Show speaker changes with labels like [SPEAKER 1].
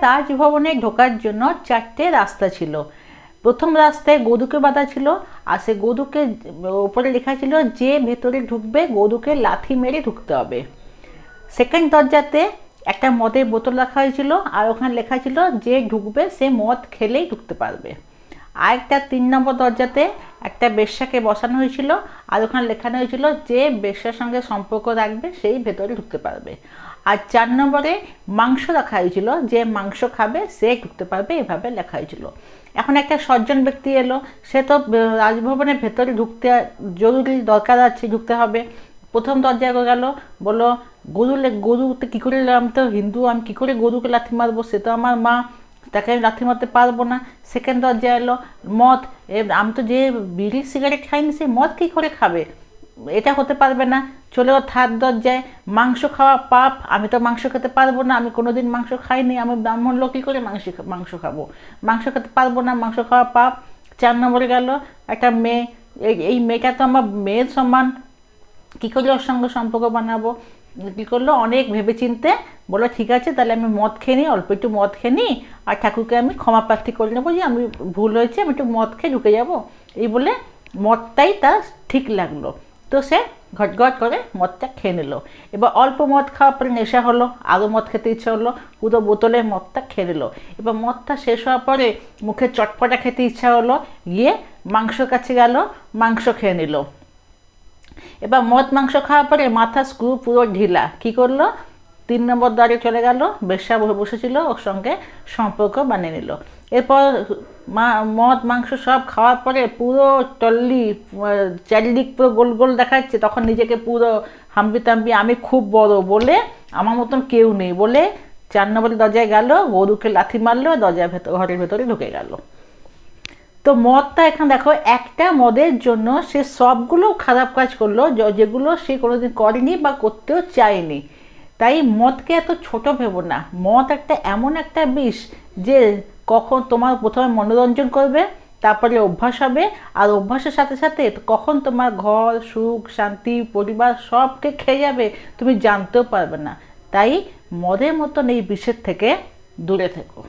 [SPEAKER 1] রাজভবনে ঢোকার জন্য 4টে রাস্তা ছিল। প্রথম রাস্তায় গরুকে বাঁধা ছিল, আর সে গরুকে ওপরে লেখা ছিল যে ভেতরে ঢুকবে গরুকে লাথি মেরে ঢুকতে হবে। সেকেন্ড দরজাতে একটা মদের বোতল রাখা হয়েছিল, আর ওখানে লেখা ছিল যে ঢুকবে সে মদ খেলেই ঢুকতে পারবে। আর একটা 3 নম্বর দরজাতে একটা বেশ্যাকে বসানো হয়েছিল, আর ওখানে লেখানো হয়েছিল যে বেশ্যার সঙ্গে সম্পর্ক রাখবে সেই ভেতরে ঢুকতে পারবে। আর 4 নম্বরে মাংস রাখা হয়েছিল, যে মাংস খাবে সে ঢুকতে পারবে, এভাবে লেখা হয়েছিল। এখন একটা সজ্জন ব্যক্তি এলো, সে তো রাজভবনের ভেতরে ঢুকতে জরুরি দরকার আছে, ঢুকতে হবে। প্রথম দরজায় গেল, বললো গরুতে কী করে, আমি তো হিন্দু, আমি কী করে গরুকে লাথি মারবো, সে তো আমার মা, তাকে আমি লাথি মারতে পারবো না। সেকেন্ড দরজায় এলো মদ, আমি তো যে বিড়ি সিগারেট খাইনি সে মদ কী করে খাবে, এটা হতে পারবে না। চলে থার্ড দরজায় মাংস খাওয়া পাপ, আমি তো মাংস খেতে পারবো না, আমি কোনোদিন মাংস খাইনি, আমি ব্রাহ্মণ লোক কী করে মাংস খাবো, মাংস খেতে পারবো না, মাংস খাওয়া পাপ। 4 নম্বরে গেল একটা মেয়ে, এই মেয়েটা তো আমার মেয়ের সমান, কী করে ওর সঙ্গে সম্পর্ক বানাবো। কী করলো, অনেক ভেবে চিনতে বললো ঠিক আছে তাহলে আমি মদ খেয়ে নিই, অল্প একটু মদ খেয়ে নিই, আর ঠাকুরকে আমি ক্ষমা প্রার্থী করে নেবো যে আমি ভুল হয়েছে, আমি একটু মদ খেয়ে ঢুকে যাবো। এই বলে মদটাই তার ঠিক লাগলো, তো সে ঘটঘট করে মদটা খেয়ে নিল। এবার অল্প মদ খাওয়ার পরে নেশা হলো, আরও মদ খেতে ইচ্ছা হলো, পুরো বোতলের মদটা খেয়ে নিল। এবার মদটা শেষ হওয়ার পরে মুখে চটপটা খেতে ইচ্ছা হলো, গিয়ে মাংসর কাছে গেল, মাংস খেয়ে নিল। এবার মদ মাংস খাওয়ার পরে মাথা স্ক্রু পুরো ঢিলা, কী করলো, 3 নম্বর দ্বারে চলে গেল, বেশ্যা বসেছিল ওর সঙ্গে সম্পর্ক বানিয়ে নিল। এরপর মদ মাংস সব খাওয়ার পরে পুরো টল্লি চারিদিক পুরো গোল গোল দেখাচ্ছে, তখন নিজেকে পুরো হাম্পি তাম্পি, আমি খুব বড় বলে, আমার মতন কেউ নেই বলে 4 নম্বর দরজায় গেল, গরুকে লাথি মারলো, ঘরের ভেতরে ঢুকে গেল। তো মদটা এখন দেখো, একটা মদের জন্য সে সবগুলো খারাপ কাজ করলো যেগুলো সে কোনোদিন করেনি বা করতেও চায়নি। তাই মদকে এত ছোট ভেবো না, মদ এমন একটা বিষ যে কখন তোমার প্রথমে মনোরঞ্জন করবে, তারপরে অভ্যাস হবে, আর অভ্যাসের সাথে সাথে কখন তোমার ঘর সুখ শান্তি পরিবার সবকে খেয়ে যাবে তুমি জানতেও পারবে না। তাই মদের মতন এই বিষের থেকে দূরে থেকো।